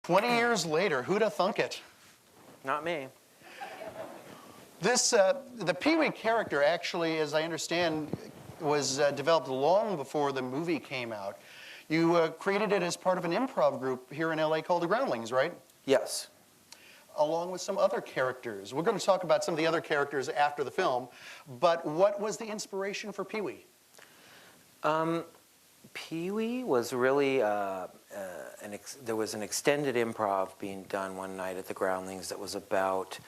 20 years later, who'da thunk it? Not me. This, the Pee Wee character actually, as I understand, was developed long before the movie came out. You created it as part of an improv group here in LA called the Groundlings, right? Yes. Along with some other characters. We're going to talk about some of the other characters after the film, but what was the inspiration for Pee Wee? Pee Wee was really, there was an extended improv being done one night at the Groundlings that was about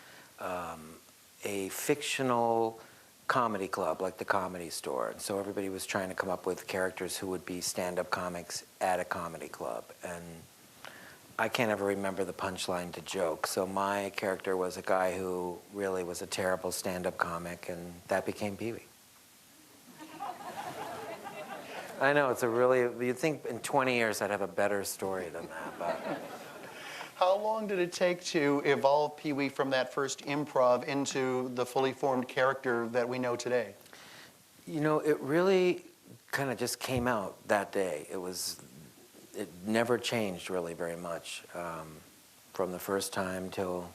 a fictional comedy club, like the Comedy Store. And so everybody was trying to come up with characters who would be stand-up comics at a comedy club. And I can't ever remember the punchline to joke. So my character was a guy who really was a terrible stand-up comic, and that became Pee Wee. I know, it's a really, you'd think in 20 years I'd have a better story than that, but... How long did it take to evolve Pee Wee from that first improv into the fully formed character that we know today? You know, it really kind of just came out that day. It never changed really very much from the first time till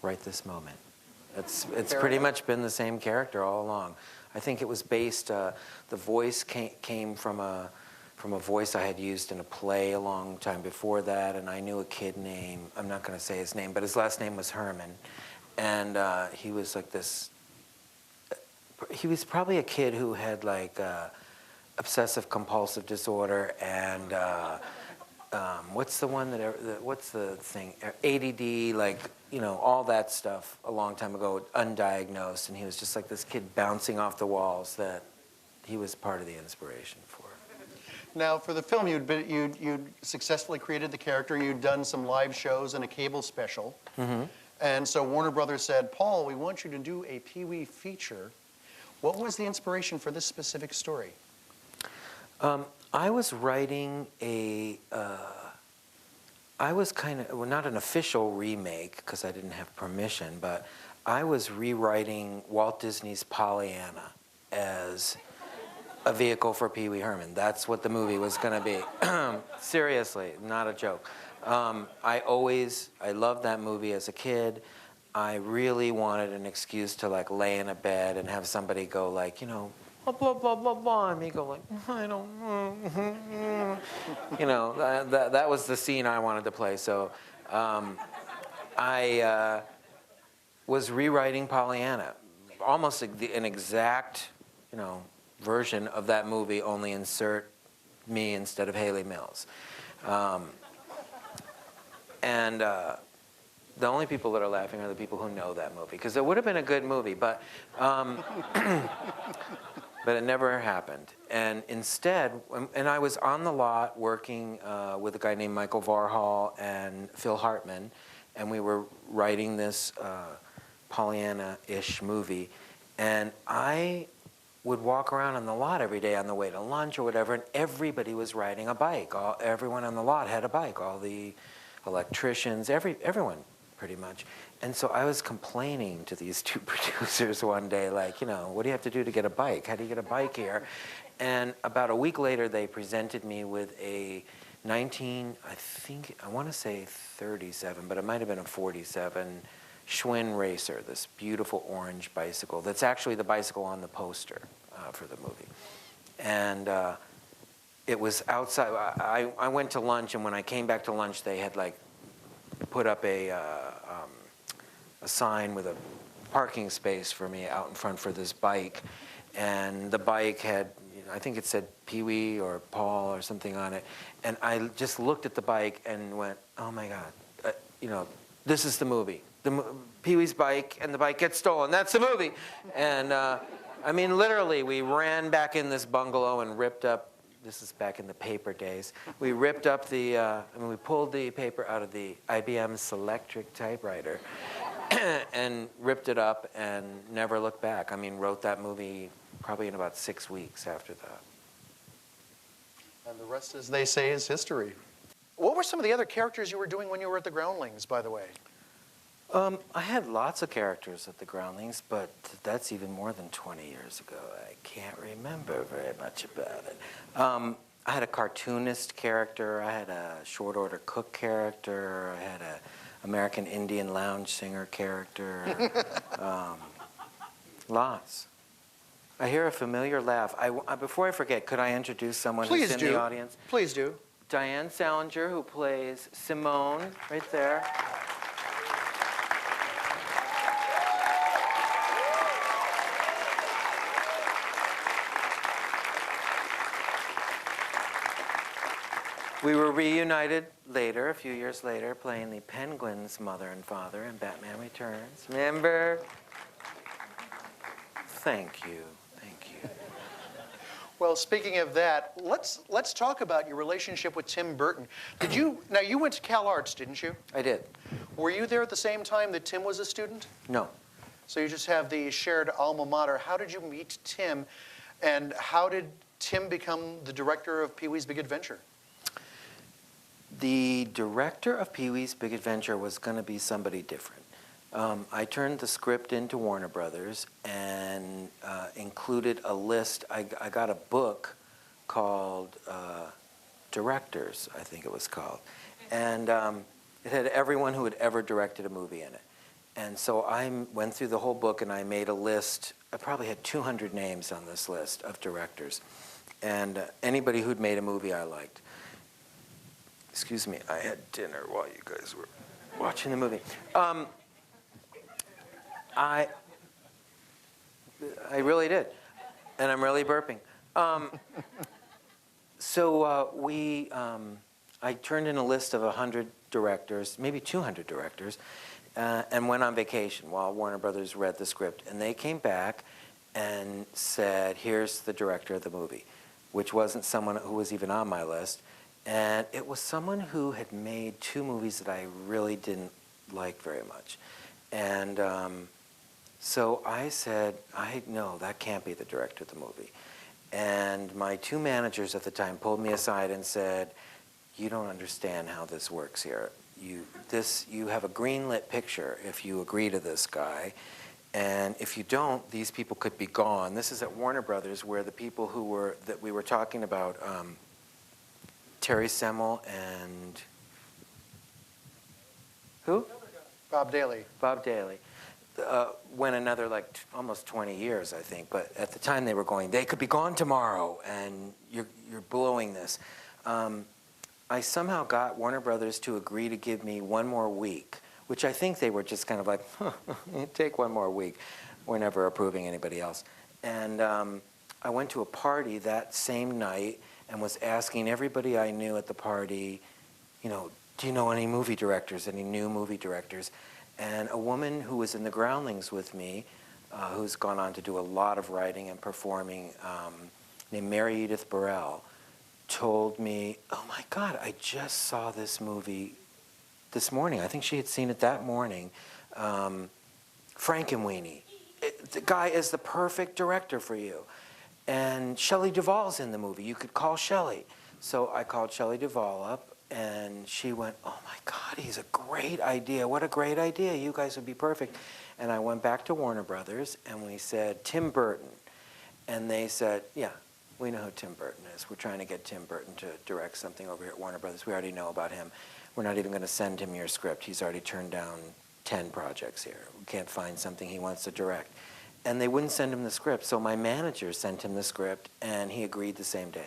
right this moment. It's pretty much been the same character all along. I think it was based, the voice came from a voice I had used in a play a long time before that, and I knew a kid named, I'm not going to say his name, but his last name was Herman. And he was like this, he was probably a kid who had like obsessive compulsive disorder and what's the one that, what's the thing, ADD, like, you know, all that stuff a long time ago, undiagnosed, and he was just like this kid bouncing off the walls that he was part of the inspiration for. Now, for the film, you'd successfully created the character, you'd done some live shows and a cable special, and so Warner Brothers said, Paul, we want you to do a Pee Wee feature. What was the inspiration for this specific story? I was writing I was kind of, well, not an official remake because I didn't have permission, but I was rewriting Walt Disney's Pollyanna as a vehicle for Pee Wee Herman. That's what the movie was going to be. Seriously, not a joke. I loved that movie as a kid. I really wanted an excuse to like lay in a bed and have somebody go like, you know, blah, blah, blah, blah, and me go like, I don't know. You know, that was the scene I wanted to play. So I was rewriting Pollyanna, almost an exact, you know, version of that movie, only insert me instead of Haley Mills. And the only people that are laughing are the people who know that movie, because it would have been a good movie, but but it never happened. And instead, and I was on the lot working with a guy named Michael Varhall and Phil Hartman, and we were writing this Pollyanna-ish movie, and I would walk around on the lot every day on the way to lunch or whatever, and everybody was riding a bike. Everyone on the lot had a bike, all the electricians, everyone pretty much. And so I was complaining to these two producers one day, like, you know, what do you have to do to get a bike? How do you get a bike here? And about a week later, they presented me with a I want to say 37, but it might have been a 47 Schwinn Racer, this beautiful orange bicycle that's actually the bicycle on the poster for the movie. And it was outside. I went to lunch, and when I came back to lunch, they had like put up a sign with a parking space for me out in front for this bike, and the bike had, you know, I think it said Pee Wee or Paul or something on it, and I just looked at the bike and went, oh my God, you know, this is the movie. Pee Wee's bike and the bike gets stolen. That's the movie. And I mean, literally, we ran back in this bungalow and ripped up. This is back in the paper days. We ripped up we pulled the paper out of the IBM Selectric typewriter and ripped it up and never looked back. I mean, wrote that movie probably in about 6 weeks after that. And the rest, as they say, is history. What were some of the other characters you were doing when you were at the Groundlings, by the way? I had lots of characters at the Groundlings, but that's even more than 20 years ago. I can't remember very much about it. I had a cartoonist character, I had a short order cook character, I had a American Indian lounge singer character, lots. I hear a familiar laugh. Before I forget, could I introduce someone who's in the audience? Please do. Diane Salinger, who plays Simone, right there. We were reunited later, a few years later, playing the Penguin's mother and father in Batman Returns. Remember? Thank you. Thank you. Well, speaking of that, let's talk about your relationship with Tim Burton. Now you went to Cal Arts, didn't you? I did. Were you there at the same time that Tim was a student? No. So you just have the shared alma mater. How did you meet Tim, and how did Tim become the director of Pee Wee's Big Adventure? The director of Pee Wee's Big Adventure was going to be somebody different. I turned the script into Warner Brothers and included a list. I got a book called Directors, I think it was called. And it had everyone who had ever directed a movie in it. And so I went through the whole book and I made a list. I probably had 200 names on this list of directors. And anybody who'd made a movie I liked. Excuse me, I had dinner while you guys were watching the movie. I really did, and I'm really burping. I turned in a list of 100 directors, maybe 200 directors, and went on vacation while Warner Brothers read the script. And they came back and said, here's the director of the movie, which wasn't someone who was even on my list. And it was someone who had made 2 movies that I really didn't like very much. And so I said, no, that can't be the director of the movie. And my 2 managers at the time pulled me aside and said, you don't understand how this works here. You have a green-lit picture if you agree to this guy. And if you don't, these people could be gone. This is at Warner Brothers, where the people that we were talking about, Terry Semel and who? Bob Daly. Bob Daly. Went another almost 20 years, I think. But at the time they were going, they could be gone tomorrow, and you're blowing this. I somehow got Warner Brothers to agree to give me 1 more week, which I think they were just kind of like, take 1 more week. We're never approving anybody else. And I went to a party that same night and was asking everybody I knew at the party, do you know any movie directors, any new movie directors? And a woman who was in the Groundlings with me, who's gone on to do a lot of writing and performing, named Mary Edith Burrell, told me, oh my God, I just saw this movie this morning. I think she had seen it that morning. Frankenweenie. The guy is the perfect director for you. And Shelley Duvall's in the movie. You could call Shelley. So I called Shelley Duvall up, and she went, oh my God, he's a great idea. What a great idea. You guys would be perfect. And I went back to Warner Brothers, and we said, Tim Burton. And they said, yeah, we know who Tim Burton is. We're trying to get Tim Burton to direct something over here at Warner Brothers. We already know about him. We're not even going to send him your script. He's already turned down 10 projects here. We can't find something he wants to direct. And they wouldn't send him the script, so my manager sent him the script, and he agreed the same day.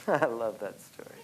I love that story.